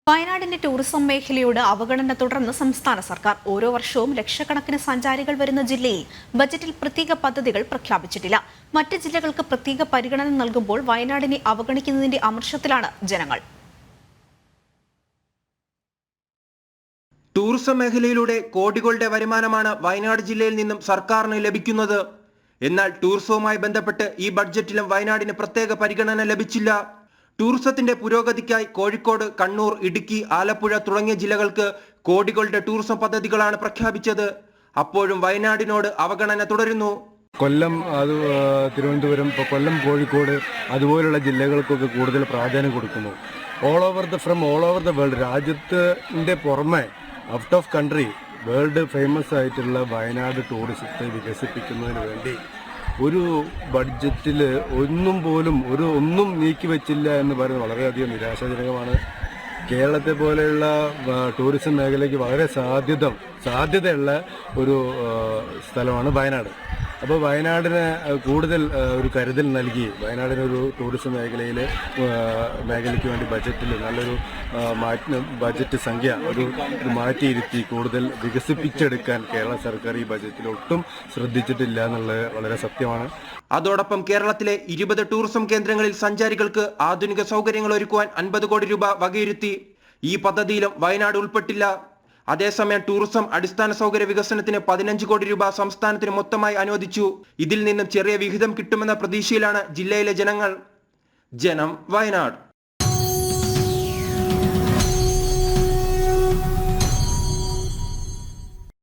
വയനാടിന്റെ ടൂറിസം മേഖലയോട് അവഗണന തുടർന്ന് സംസ്ഥാന സർക്കാർ ഓരോ വർഷവും ലക്ഷക്കണക്കിന് സഞ്ചാരികൾ വരുന്ന ജില്ലയിൽ ബജറ്റിൽ പ്രത്യേക പദ്ധതികൾ പ്രഖ്യാപിച്ചിട്ടില്ല. മറ്റ് ജില്ലകൾക്ക് പ്രത്യേക പരിഗണന നൽകുമ്പോൾ വയനാടിനെ അവഗണിക്കുന്നതിന്റെ അമർഷത്തിലാണ് ജനങ്ങൾ. ടൂറിസം മേഖലയിലൂടെ കോടികളുടെ വരുമാനമാണ് വയനാട് ജില്ലയിൽ നിന്നും സർക്കാരിന് ലഭിക്കുന്നത്. എന്നാൽ ടൂറിസവുമായി ബന്ധപ്പെട്ട് ഈ ബഡ്ജറ്റിലും വയനാടിന് പ്രത്യേക പരിഗണന ലഭിച്ചില്ല. ടൂറിസത്തിന്റെ പുരോഗതിക്കായി കോഴിക്കോട്, കണ്ണൂർ, ഇടുക്കി, ആലപ്പുഴ തുടങ്ങിയ ജില്ലകൾക്ക് കോടികളുടെ ടൂറിസം പദ്ധതികളാണ് പ്രഖ്യാപിച്ചത്. അപ്പോഴും വയനാടിനോട് അവഗണന തുടരുന്നു. കൊല്ലം, തിരുവനന്തപുരം, കൊല്ലം, കോഴിക്കോട് അതുപോലുള്ള ജില്ലകൾക്കൊക്കെ കൂടുതൽ പ്രാധാന്യം കൊടുക്കുന്നു. ഓൾ ഓവർ ദ വേൾഡ്, രാജ്യത്തിന്റെ പുറമെ out of country world famous ആയിട്ടുള്ള വയനാട് ടൂറിസത്തെ വികസിപ്പിക്കുന്നതിന് വേണ്ടി ഒരു ബഡ്ജറ്റിൽ ഒന്നും നീക്കി വെച്ചില്ല എന്ന് പറയുന്നത് വളരെയധികം നിരാശാജനകമാണ്. കേരളത്തെ പോലെയുള്ള ടൂറിസം മേഖലയ്ക്ക് വളരെ സാധ്യതയുള്ള ഒരു സ്ഥലമാണ് വയനാട്. അപ്പോൾ വയനാടിന് കൂടുതൽ ഒരു കരുതൽ നൽകി വയനാടിനൊരു ടൂറിസം മേഖലയ്ക്ക് വേണ്ടി ബജറ്റിൽ നല്ലൊരു ബജറ്റ് സംഖ്യ മാറ്റിയിരുത്തി കൂടുതൽ വികസിപ്പിച്ചെടുക്കാൻ കേരള സർക്കാർ ഈ ബജറ്റിൽ ഒട്ടും ശ്രദ്ധിച്ചിട്ടില്ല എന്നുള്ളത് വളരെ സത്യമാണ്. അതോടൊപ്പം കേരളത്തിലെ 20 ടൂറിസം കേന്ദ്രങ്ങളിൽ സഞ്ചാരികൾക്ക് ആധുനിക സൗകര്യങ്ങൾ ഒരുക്കുവാൻ 50 കോടി രൂപ വകയിരുത്തി. ഈ പദ്ധതിയിലും വയനാട് ഉൾപ്പെട്ടില്ല. അതേസമയം ടൂറിസം അടിസ്ഥാന സൗകര്യ വികസനത്തിന് 15 കോടി രൂപ സംസ്ഥാനത്തിന് മൊത്തമായി അനുവദിച്ചു. ഇതിൽ നിന്നും ചെറിയ വിഹിതം കിട്ടുമെന്ന പ്രതീക്ഷയിലാണ് ജില്ലയിലെ ജനങ്ങൾ. ജനം, വയനാട്.